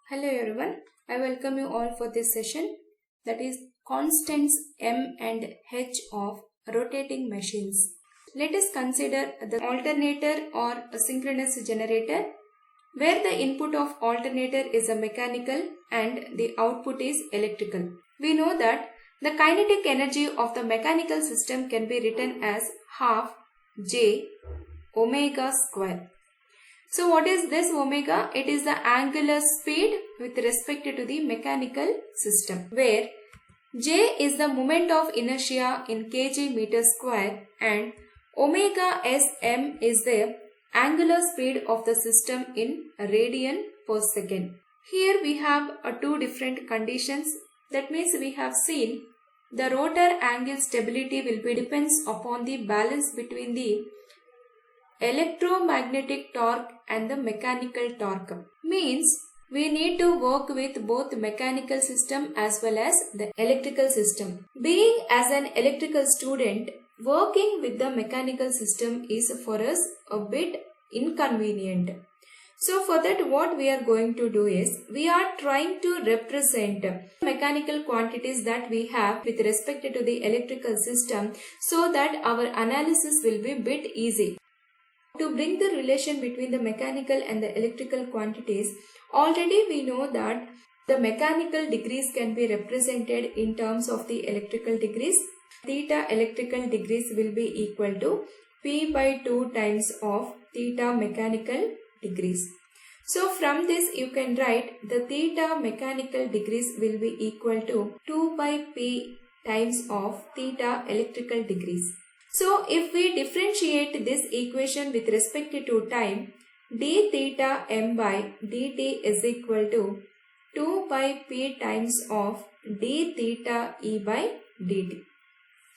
Hello everyone, I welcome you all for this session, that is constants M and H of rotating machines. Let us consider the alternator or a synchronous generator where the input of alternator is a mechanical and the output is electrical. We know that the kinetic energy of the mechanical system can be written as half J omega square. So what is this omega? It is the angular speed with respect to the mechanical system, where J is the moment of inertia in kg meter square and omega sm is the angular speed of the system in radian per second. Here we have two different conditions. That means we have seen the rotor angle stability will be depends upon the balance between the electromagnetic torque and the mechanical torque. Means we need to work with both mechanical system as well as the electrical system. Being as an electrical student, working with the mechanical system is for us a bit inconvenient. So for that what we are going to do is, we are trying to represent mechanical quantities that we have with respect to the electrical system so that our analysis will be bit easy. To bring the relation between the mechanical and the electrical quantities, already we know that the mechanical degrees can be represented in terms of the electrical degrees. Theta electrical degrees will be equal to P by 2 times of theta mechanical degrees. So from this you can write the theta mechanical degrees will be equal to 2 by P times of theta electrical degrees. So if we differentiate this equation with respect to time, d theta m by dt is equal to 2 by p times of d theta e by dt.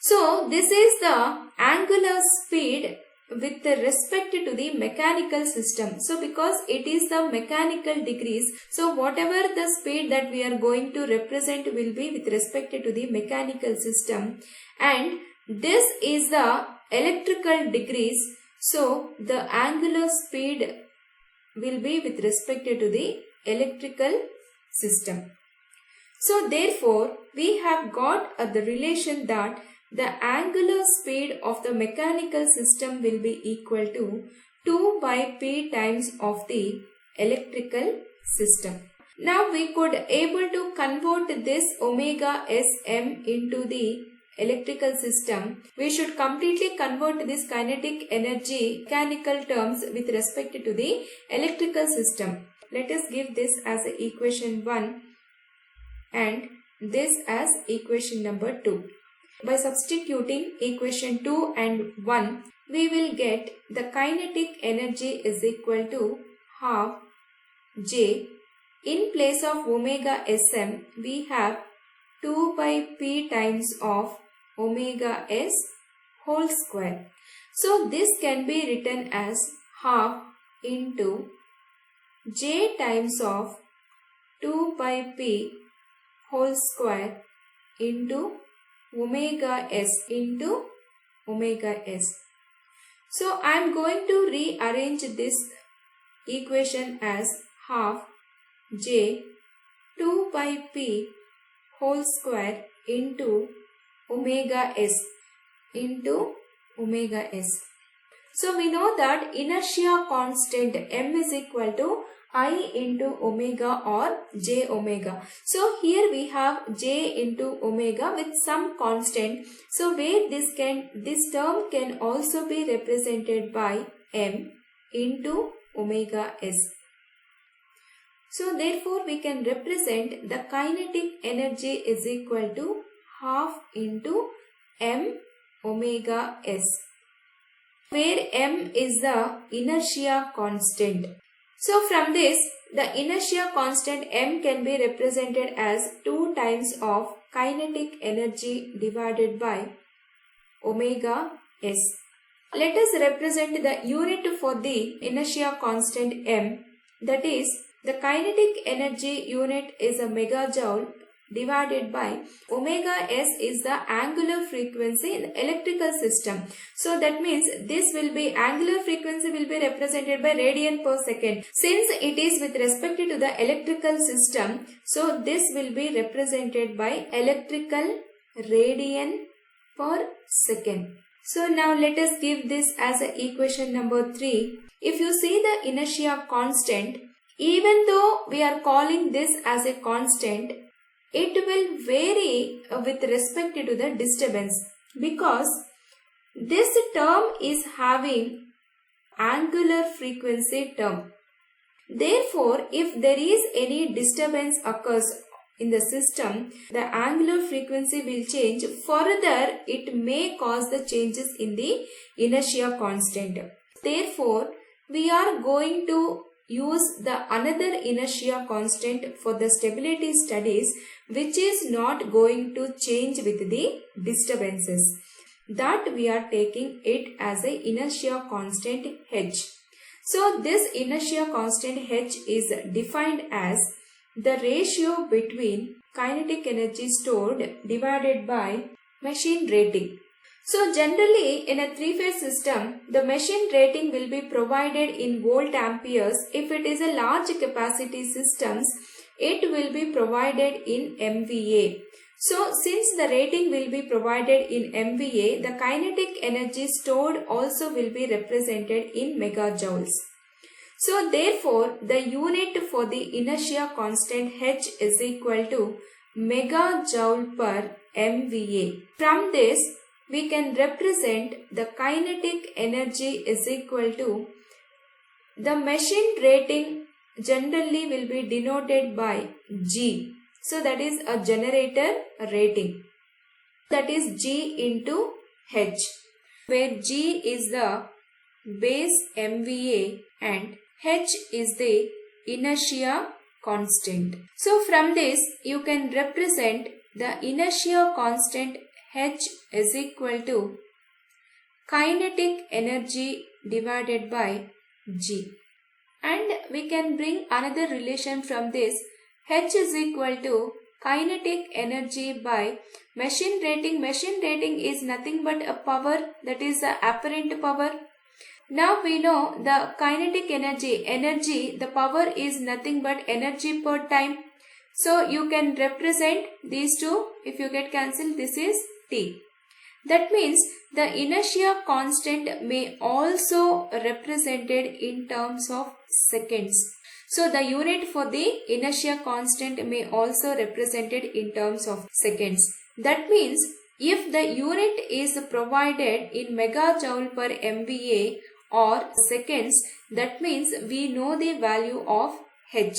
So this is the angular speed with respect to the mechanical system. So because it is the mechanical degrees, so whatever the speed that we are going to represent will be with respect to the mechanical system, and this is the electrical degrees, so the angular speed will be with respect to the electrical system. So therefore, we have got the relation that the angular speed of the mechanical system will be equal to 2 by p times of the electrical system. Now we could able to convert this omega sm into the electrical system. We should completely convert this kinetic energy mechanical terms with respect to the electrical system. Let us give this as equation 1 and this as equation number 2. By substituting equation 2 and 1, we will get the kinetic energy is equal to half J. In place of omega sm, we have 2 by p times of omega s whole square. So this can be written as half into j times of 2 by p whole square into omega s into omega s. So I am going to rearrange this equation as half j 2 by p whole square into omega s into omega s. So we know that inertia constant m is equal to I into omega or j omega. So here we have j into omega with some constant. So where this term can also be represented by m into omega s. So therefore we can represent the kinetic energy is equal to half into m omega s, where m is the inertia constant. So from this, the inertia constant m can be represented as 2 times of kinetic energy divided by omega s. Let us represent the unit for the inertia constant m, that is the kinetic energy unit is a megajoule divided by omega s is the angular frequency in the electrical system. So that means this will be angular frequency will be represented by radian per second. Since it is with respect to the electrical system, so this will be represented by electrical radian per second. So now let us give this as a equation number 3. If you see the inertia constant, even though we are calling this as a constant, it will vary with respect to the disturbance, because this term is having angular frequency term. Therefore, if there is any disturbance occurs in the system, the angular frequency will change. Further, it may cause the changes in the inertia constant. Therefore, we are going to use the another inertia constant for the stability studies, which is not going to change with the disturbances. That we are taking it as a inertia constant h. So this inertia constant h is defined as the ratio between kinetic energy stored divided by machine rating. So generally in a three-phase system, the machine rating will be provided in volt amperes. If it is a large capacity systems, it will be provided in MVA. So since the rating will be provided in MVA, the kinetic energy stored also will be represented in megajoules. So therefore, the unit for the inertia constant h is equal to megajoule per MVA. From this, we can represent the kinetic energy is equal to the machine rating generally will be denoted by G. So that is a generator rating. That is G into H, where G is the base MVA and H is the inertia constant. So from this you can represent the inertia constant H is equal to kinetic energy divided by G. And we can bring another relation from this. H is equal to kinetic energy by machine rating. Machine rating is nothing but a power, that is the apparent power. Now we know the kinetic energy, the power is nothing but energy per time. So you can represent these two. If you get cancelled, this is T. That means the inertia constant may also represented in terms of seconds. So the unit for the inertia constant may also represented in terms of seconds. That means if the unit is provided in megajoule per MVA or seconds, that means we know the value of H.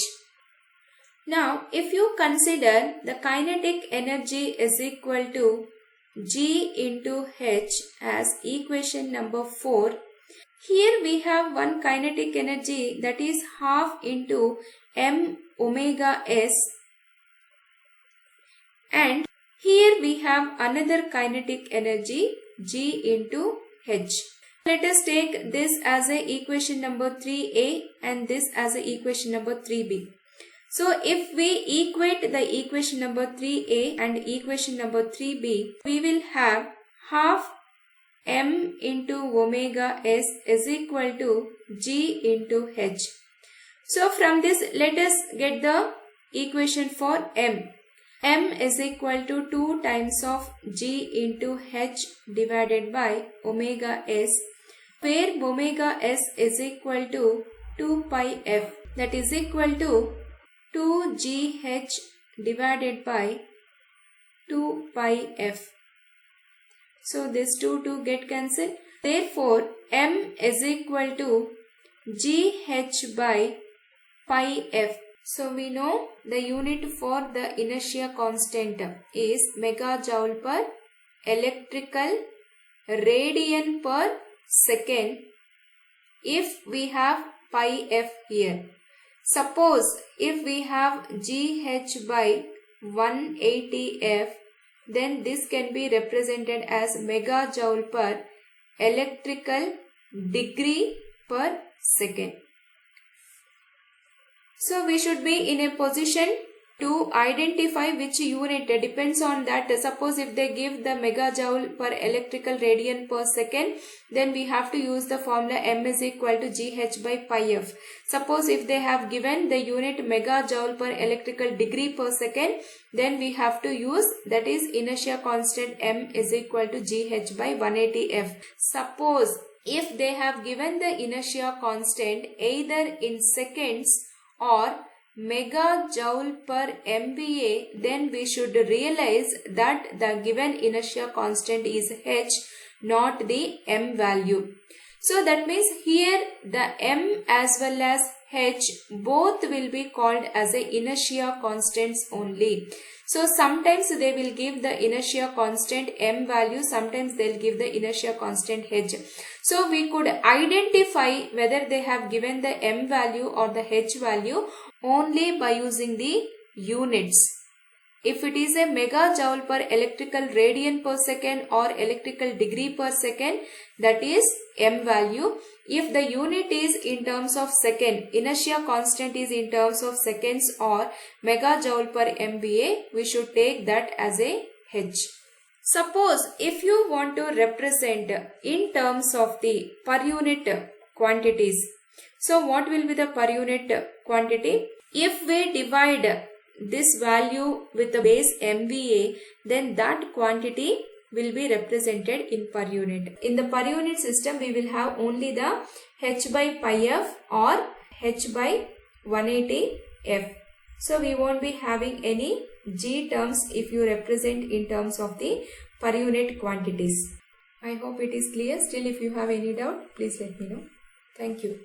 Now if you consider the kinetic energy is equal to G into H as equation number 4, here we have one kinetic energy, that is half into m omega s, and here we have another kinetic energy G into H. Let us take this as a equation number 3a and this as a equation number 3b. So if we equate the equation number 3a and equation number 3b, we will have half m into omega s is equal to G into H. So from this, let us get the equation for m. M is equal to 2 times of G into H divided by omega s, where omega s is equal to 2 pi f, that is equal to 2gh divided by 2 pi f. So this 2 get cancelled. Therefore, m is equal to gh by pi f. So we know the unit for the inertia constant is megajoule per electrical radian per second if we have pi f here. Suppose if we have gh by 180 f, then this can be represented as megajoule per electrical degree per second. So we should be in a position to identify which unit depends on that. Suppose if they give the megajoule per electrical radian per second, then we have to use the formula m is equal to gh by pi f. Suppose if they have given the unit megajoule per electrical degree per second, then we have to use, that is, inertia constant m is equal to gh by 180 f. Suppose if they have given the inertia constant either in seconds or megajoule per MVA, then we should realize that the given inertia constant is h, not the m value. So that means here the m as well as h both will be called as a inertia constants only. So sometimes they will give the inertia constant m value, sometimes they'll give the inertia constant h. So we could identify whether they have given the m value or the h value only by using the units. If it is a megajoule per electrical radian per second or electrical degree per second, that is m value. If the unit is in terms of second, inertia constant is in terms of seconds or megajoule per MVA, we should take that as a h. Suppose if you want to represent in terms of the per unit quantities, so what will be the per unit quantity? If we divide this value with the base MVA, then that quantity will be represented in per unit. In the per unit system, we will have only the h by pi f or h by 180 f. So we won't be having any g terms if you represent in terms of the per unit quantities. I hope it is clear. Still, if you have any doubt, please let me know. Thank you.